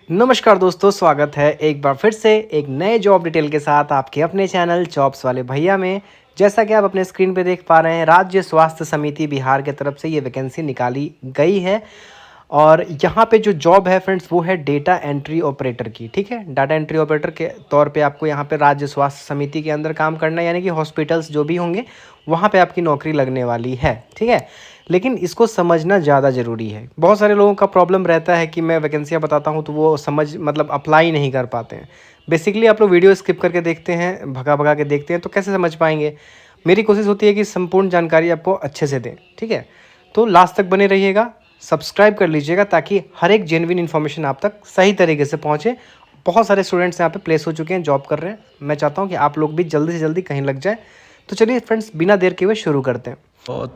नमस्कार दोस्तों, स्वागत है एक बार फिर से एक नए जॉब डिटेल के साथ आपके अपने चैनल जॉब्स वाले भैया में। जैसा कि आप अपने स्क्रीन पे देख पा रहे हैं, राज्य स्वास्थ्य समिति बिहार की तरफ से ये वैकेंसी निकाली गई है। और यहाँ पे जो जॉब है फ्रेंड्स, वो है डेटा एंट्री ऑपरेटर की। ठीक है, डाटा एंट्री ऑपरेटर के तौर पे आपको यहाँ पे राज्य स्वास्थ्य समिति के अंदर काम करना है, यानी कि हॉस्पिटल्स जो भी होंगे वहाँ पे आपकी नौकरी लगने वाली है। ठीक है, लेकिन इसको समझना ज़्यादा ज़रूरी है। बहुत सारे लोगों का प्रॉब्लम रहता है कि मैं वैकेंसियाँ बताता हूँ तो वो मतलब अप्लाई नहीं कर पाते हैं। बेसिकली आप लोग वीडियो स्किप करके देखते हैं, भगा भगा के देखते हैं, तो कैसे समझ पाएंगे। मेरी कोशिश होती है कि संपूर्ण जानकारी आपको अच्छे से दें। ठीक है, तो लास्ट तक बने रहिएगा, सब्सक्राइब कर लीजिएगा ताकि हर एक जेन्युइन इन्फॉर्मेशन आप तक सही तरीके से पहुँचे। बहुत सारे स्टूडेंट्स यहाँ पे प्लेस हो चुके हैं, जॉब कर रहे हैं। मैं चाहता हूँ कि आप लोग भी जल्दी से जल्दी कहीं लग जाए। तो चलिए फ्रेंड्स, बिना देर के हुए शुरू करते हैं।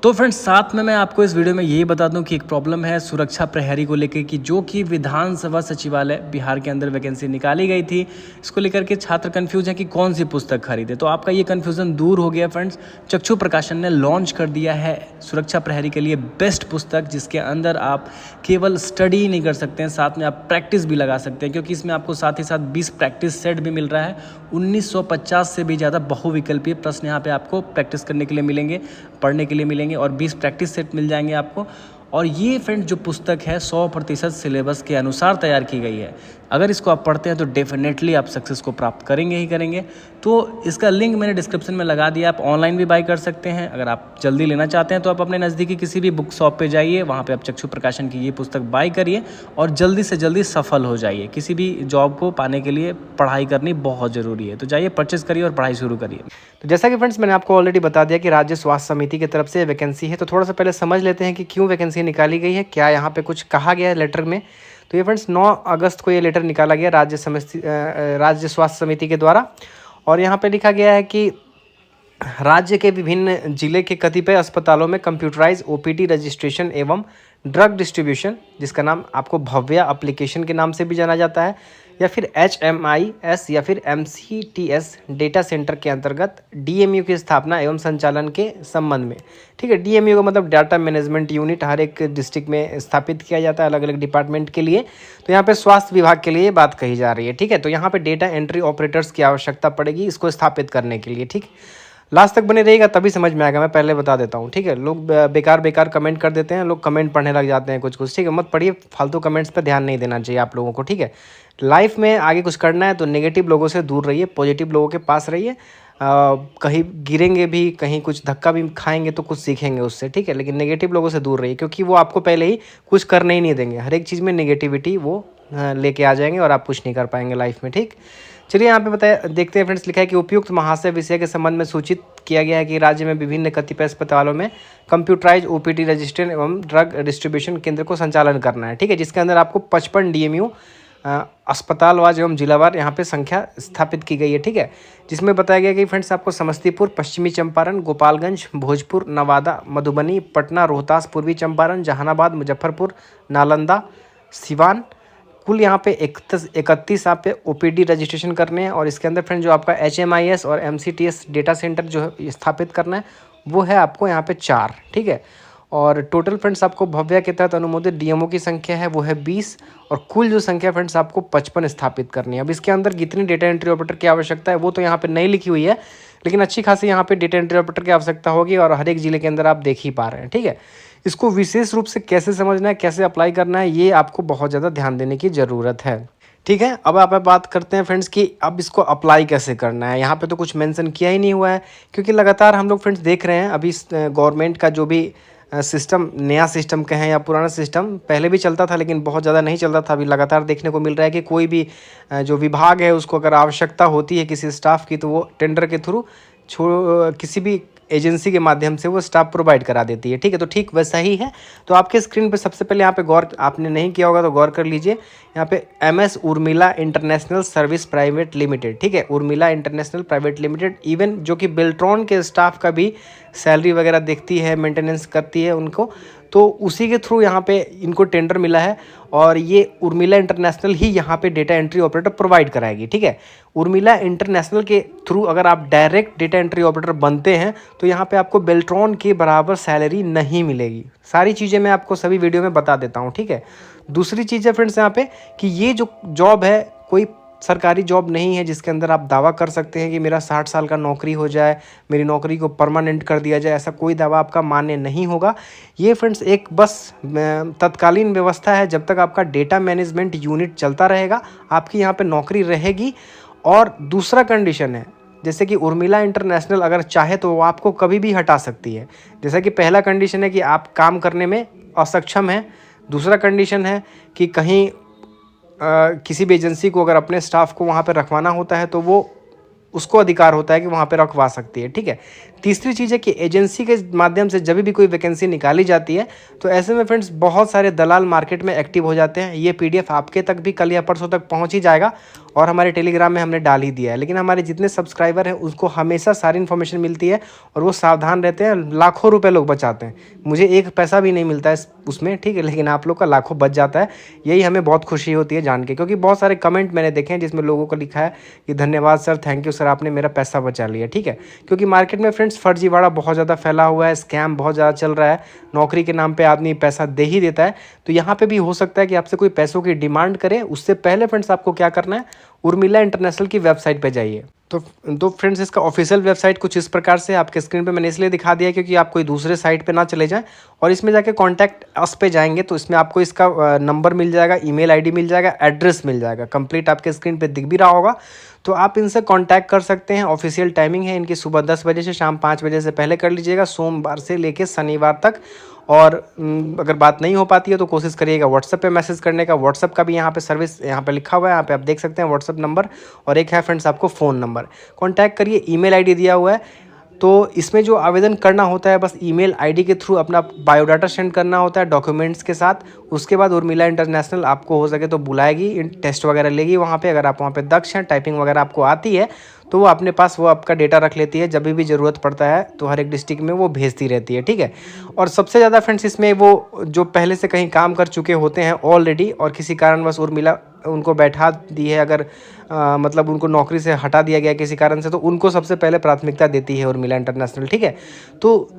तो फ्रेंड्स, साथ में मैं आपको इस वीडियो में यही बता दूं कि एक प्रॉब्लम है सुरक्षा प्रहरी को लेकर कि जो कि विधानसभा सचिवालय बिहार के अंदर वैकेंसी निकाली गई थी। इसको लेकर के छात्र कंफ्यूज हैं कि कौन सी पुस्तक खरीदे। तो आपका ये कंफ्यूजन दूर हो गया फ्रेंड्स। चक्षु प्रकाशन ने लॉन्च कर दिया है सुरक्षा प्रहरी के लिए बेस्ट पुस्तक, जिसके अंदर आप केवल स्टडी ही नहीं कर सकते हैं, साथ में आप प्रैक्टिस भी लगा सकते हैं, क्योंकि इसमें आपको साथ ही साथ 20 प्रैक्टिस सेट भी मिल रहा है। 1950 से भी ज़्यादा बहुविकल्पीय प्रश्न यहाँ पे आपको प्रैक्टिस करने के लिए मिलेंगे, पढ़ने के लिए मिलेंगे, और 20 प्रैक्टिस सेट मिल जाएंगे आपको। और ये फ्रेंड जो पुस्तक है 100% सिलेबस के अनुसार तैयार की गई है। अगर इसको आप पढ़ते हैं तो डेफिनेटली आप सक्सेस को प्राप्त करेंगे ही करेंगे। तो इसका लिंक मैंने डिस्क्रिप्शन में लगा दिया, आप ऑनलाइन भी बाई कर सकते हैं। अगर आप जल्दी लेना चाहते हैं तो आप अपने नज़दीकी किसी भी बुक शॉप पे जाइए, वहाँ पे आप चक्षु प्रकाशन की ये पुस्तक बाई करिए और जल्दी से जल्दी सफल हो जाइए। किसी भी जॉब को पाने के लिए पढ़ाई करनी बहुत ज़रूरी है। तो जाइए, परचेज करिए और पढ़ाई शुरू करिए। तो जैसा कि फ्रेंड्स मैंने आपको ऑलरेडी बता दिया कि राज्य स्वास्थ्य समिति की तरफ से वैकेंसी है, तो थोड़ा सा पहले समझ लेते हैं कि क्यों वैकेंसी निकाली गई है, क्या यहाँ पे कुछ कहा गया है लेटर में। तो ये फ्रेंड्स 9 अगस्त को ये लेटर निकाला गया राज्य स्वास्थ्य समिति के द्वारा। और यहाँ पे लिखा गया है कि राज्य के विभिन्न जिले के कतिपय अस्पतालों में कंप्यूटराइज ओपीडी रजिस्ट्रेशन एवं ड्रग डिस्ट्रीब्यूशन, जिसका नाम आपको भव्या एप्लीकेशन के नाम से भी जाना जाता है, या फिर HMIS या फिर MCTS डेटा सेंटर के अंतर्गत DMU की स्थापना एवं संचालन के संबंध में। ठीक है, DMU का मतलब डाटा मैनेजमेंट यूनिट, हर एक डिस्ट्रिक्ट में स्थापित किया जाता है अलग अलग डिपार्टमेंट के लिए। तो यहाँ पे स्वास्थ्य विभाग के लिए ये बात कही जा रही है। ठीक है, तो यहाँ पे डेटा एंट्री ऑपरेटर्स की आवश्यकता पड़ेगी इसको स्थापित करने के लिए। ठीक, लास्ट तक बने रहिएगा तभी समझ में आएगा, मैं पहले बता देता हूँ। ठीक है, लोग बेकार बेकार कमेंट कर देते हैं, लोग कमेंट पढ़ने लग जाते हैं कुछ कुछ। ठीक है, मत पढ़िए, फालतू कमेंट्स पे ध्यान नहीं देना चाहिए आप लोगों को। ठीक है, लाइफ में आगे कुछ करना है तो नेगेटिव लोगों से दूर रहिए, पॉजिटिव लोगों के पास रहिए। कहीं गिरेंगे भी, कहीं कुछ धक्का भी खाएंगे तो कुछ सीखेंगे उससे। ठीक है, लेकिन नेगेटिव लोगों से दूर रहिए, क्योंकि वो आपको पहले ही कुछ करने ही नहीं देंगे। हर एक चीज़ में नेगेटिविटी वो लेके आ जाएंगे और आप कुछ नहीं कर पाएंगे लाइफ में। ठीक, चलिए यहाँ पे देखते हैं फ्रेंड्स। लिखा है कि उपयुक्त महाशय विषय के संबंध में सूचित किया गया है कि राज्य में विभिन्न कतिपय अस्पतालों में कंप्यूटराइज OPD रजिस्ट्रेशन एवं ड्रग डिस्ट्रीब्यूशन केंद्र को संचालन करना है। ठीक है, जिसके अंदर आपको 55 DMU अस्पतालवार एवं जिलावार यहाँ पे संख्या स्थापित की गई है। ठीक है, जिसमें बताया गया कि फ्रेंड्स आपको समस्तीपुर, पश्चिमी चंपारण, गोपालगंज, भोजपुर, नवादा, मधुबनी, पटना, रोहतास, पूर्वी चंपारण, जहानाबाद, मुजफ्फरपुर, नालंदा, सिवान, कुल यहाँ पे 31 आप पे OPD रजिस्ट्रेशन करने हैं। और इसके अंदर फ्रेंड जो आपका HMIS और MCTS डेटा सेंटर जो है स्थापित करना है, वो है आपको यहाँ पे 4। ठीक है, और टोटल फ्रेंड्स आपको भव्या के तहत अनुमोदित DMO की संख्या है वो है 20, और कुल जो संख्या फ्रेंड्स आपको 55 स्थापित करनी है। अब इसके अंदर कितनी डेटा एंट्री ऑपरेटर की आवश्यकता है वो तो यहाँ पे नहीं लिखी हुई है, लेकिन अच्छी खासी यहाँ पे डेटा एंट्री ऑपरेटर की आवश्यकता होगी, और हर एक जिले के अंदर आप देख ही पा रहे हैं। ठीक है, इसको विशेष रूप से कैसे समझना है, कैसे अप्लाई करना है, ये आपको बहुत ज़्यादा ध्यान देने की ज़रूरत है। ठीक है, अब आप बात करते हैं फ्रेंड्स कि अब इसको अप्लाई कैसे करना है। यहाँ पे तो कुछ मेंशन किया ही नहीं हुआ है, क्योंकि लगातार हम लोग फ्रेंड्स देख रहे हैं अभी गवर्नमेंट का जो भी सिस्टम, नया सिस्टम कहें या पुराना सिस्टम, पहले भी चलता था लेकिन बहुत ज़्यादा नहीं चलता था। अभी लगातार देखने को मिल रहा है कि कोई भी जो विभाग है उसको अगर आवश्यकता होती है किसी स्टाफ की, तो वो टेंडर के थ्रू किसी भी एजेंसी के माध्यम से वो स्टाफ प्रोवाइड करा देती है। ठीक है, तो ठीक वैसा ही है। तो आपके स्क्रीन पे सबसे पहले यहाँ पे गौर आपने नहीं किया होगा तो गौर कर लीजिए, यहाँ पे MS Urmila international service private limited. ठीक है, Urmila international private limited, even जो कि बेल्ट्रॉन के स्टाफ का भी सैलरी वगैरह देखती है, मेंटेनेंस करती है उनको, तो उसी के थ्रू यहाँ पे इनको टेंडर मिला है। और ये उर्मिला इंटरनेशनल ही यहाँ पे डेटा एंट्री ऑपरेटर प्रोवाइड कराएगी। ठीक है, उर्मिला इंटरनेशनल के थ्रू अगर आप डायरेक्ट डेटा एंट्री ऑपरेटर बनते हैं तो यहाँ पे आपको बेल्ट्रॉन के बराबर सैलरी नहीं मिलेगी। सारी चीज़ें मैं आपको सभी वीडियो में बता देता हूँ। ठीक है, दूसरी चीज़ है फ्रेंड्स यहाँ पे कि ये जो जॉब है कोई सरकारी जॉब नहीं है जिसके अंदर आप दावा कर सकते हैं कि मेरा 60 साल का नौकरी हो जाए, मेरी नौकरी को परमानेंट कर दिया जाए, ऐसा कोई दावा आपका मान्य नहीं होगा। ये फ्रेंड्स एक बस तत्कालीन व्यवस्था है, जब तक आपका डेटा मैनेजमेंट यूनिट चलता रहेगा आपकी यहाँ पे नौकरी रहेगी। और दूसरा कंडीशन है, जैसे कि उर्मिला इंटरनेशनल अगर चाहे तो वो आपको कभी भी हटा सकती है। जैसा कि पहला कंडीशन है कि आप काम करने में असक्षम हैं, दूसरा कंडीशन है कि कहीं किसी भी एजेंसी को अगर अपने स्टाफ को वहाँ पर रखवाना होता है तो वो उसको अधिकार होता है कि वहाँ पे रखवा सकती है, ठीक है। तीसरी चीज़ है कि एजेंसी के माध्यम से जब भी कोई वैकेंसी निकाली जाती है तो ऐसे में फ्रेंड्स बहुत सारे दलाल मार्केट में एक्टिव हो जाते हैं। ये पीडीएफ आपके तक भी कल या परसों तक पहुँच ही जाएगा और हमारे टेलीग्राम में हमने डाल ही दिया है। लेकिन हमारे जितने सब्सक्राइबर हैं उसको हमेशा सारी इन्फॉर्मेशन मिलती है और वो सावधान रहते हैं। लाखों रुपये लोग बचाते हैं, मुझे एक पैसा भी नहीं मिलता है उसमें, ठीक है, लेकिन आप लोग का लाखों बच जाता है। यही हमें बहुत खुशी होती है जान के, क्योंकि बहुत सारे कमेंट मैंने देखे हैं जिसमें लोगों को लिखा है कि धन्यवाद सर, थैंक यू सर, आपने मेरा पैसा बचा लिया, ठीक है। क्योंकि मार्केट में फ्रेंड्स फर्जीवाड़ा बहुत ज़्यादा फैला हुआ है, स्कैम बहुत ज़्यादा चल रहा है, नौकरी के नाम पे आदमी पैसा दे ही देता है। तो यहाँ पे भी हो सकता है कि आपसे कोई पैसों की डिमांड करे। उससे पहले फ्रेंड्स आपको क्या करना है, उर्मिला इंटरनेशनल की वेबसाइट पे जाइए। तो फ्रेंड्स इसका ऑफिशियल वेबसाइट कुछ इस प्रकार से आपके स्क्रीन पे मैंने इसलिए दिखा दिया क्योंकि आप कोई दूसरे साइट पे ना चले जाएं। और इसमें जाके कॉन्टैक्ट अस पे जाएंगे तो इसमें आपको इसका नंबर मिल जाएगा, ईमेल आईडी मिल जाएगा, एड्रेस मिल जाएगा, कंप्लीट आपके स्क्रीन पे दिख भी रहा होगा। तो आप इनसे कांटेक्ट कर सकते हैं। ऑफिशियल टाइमिंग है इनकी सुबह 10 बजे से शाम 5 बजे से पहले कर लीजिएगा, सोमवार से लेकर शनिवार तक। और अगर बात नहीं हो पाती है तो कोशिश करिएगा व्हाट्सएप पे मैसेज करने का। व्हाट्सएप का भी यहाँ पे सर्विस यहाँ पे लिखा हुआ है, यहाँ पे आप देख सकते हैं व्हाट्सएप नंबर, और एक है फ्रेंड्स आपको फ़ोन नंबर। कॉन्टैक्ट करिए, ईमेल आईडी दिया हुआ है। तो इसमें जो आवेदन करना होता है बस ईमेल आईडी के थ्रू अपना बायोडाटा सेंड करना होता है डॉक्यूमेंट्स के साथ। उसके बाद उर्मिला इंटरनेशनल आपको हो सके तो बुलाएगी, टेस्ट वगैरह लेगी वहाँ पे। अगर आप वहाँ पे दक्ष हैं, टाइपिंग वगैरह आपको आती है, तो वो अपने पास वो आपका डेटा रख लेती है। जब भी ज़रूरत पड़ता है तो हर एक डिस्ट्रिक्ट में वो भेजती रहती है, ठीक है। और सबसे ज़्यादा फ्रेंड्स इसमें वो जो पहले से कहीं काम कर चुके होते हैं ऑलरेडी और किसी कारणवश उर्मिला उनको बैठा दी है, अगर मतलब उनको नौकरी से हटा दिया गया किसी कारण से, तो उनको सबसे पहले प्राथमिकता देती है उर्मिला इंटरनेशनल, ठीक है। तो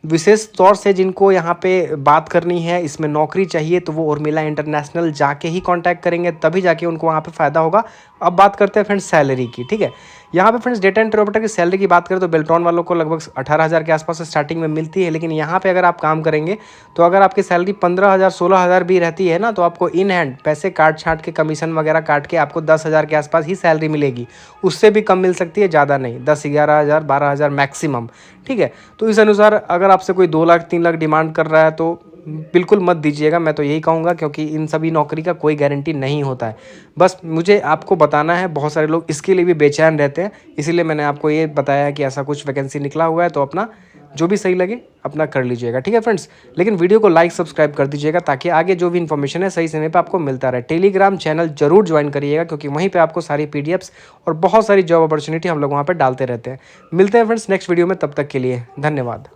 विशेष तौर से जिनको यहाँ पे बात करनी है, इसमें नौकरी चाहिए, तो वो उर्मिला इंटरनेशनल जाके ही कांटेक्ट करेंगे, तभी जाके उनको वहाँ पे फ़ायदा होगा। अब बात करते हैं फ्रेंड्स सैलरी की, ठीक है। यहाँ पे फ्रेंड्स डेटा एंट्री ऑपरेटर की सैलरी की बात करें तो बेल्ट्रॉन वालों को लगभग 18,000 के आसपास स्टार्टिंग में मिलती है। लेकिन यहाँ पे अगर आप काम करेंगे तो अगर आपकी सैलरी 15,000 16,000 भी रहती है ना, तो आपको इन हैंड पैसे काट छाँट के, कमीशन वगैरह काट के आपको 10,000 के आसपास ही सैलरी मिलेगी। उससे भी कम मिल सकती है, ज़्यादा नहीं, 10 11,000 12,000 मैक्सिमम, ठीक है। तो इस अनुसार अगर आपसे कोई 2 लाख 3 लाख डिमांड कर रहा है तो बिल्कुल मत दीजिएगा, मैं तो यही कहूँगा, क्योंकि इन सभी नौकरी का कोई गारंटी नहीं होता है। बस मुझे आपको बताना है, बहुत सारे लोग इसके लिए भी बेचैन रहते हैं, इसीलिए मैंने आपको ये बताया है कि ऐसा कुछ वैकेंसी निकला हुआ है, तो अपना जो भी सही लगे अपना कर लीजिएगा, ठीक है फ्रेंड्स। लेकिन वीडियो को लाइक सब्सक्राइब कर दीजिएगा ताकि आगे जो भी इन्फॉर्मेशन है सही समय पे आपको मिलता रहे। टेलीग्राम चैनल जरूर ज्वाइन करिएगा, क्योंकि वहीं पे आपको सारी पीडीएफ्स और बहुत सारी जॉब अपॉर्चुनिटी हम लोग वहाँ पे डालते रहते हैं। मिलते हैं फ्रेंड्स नेक्स्ट वीडियो में, तब तक के लिए धन्यवाद।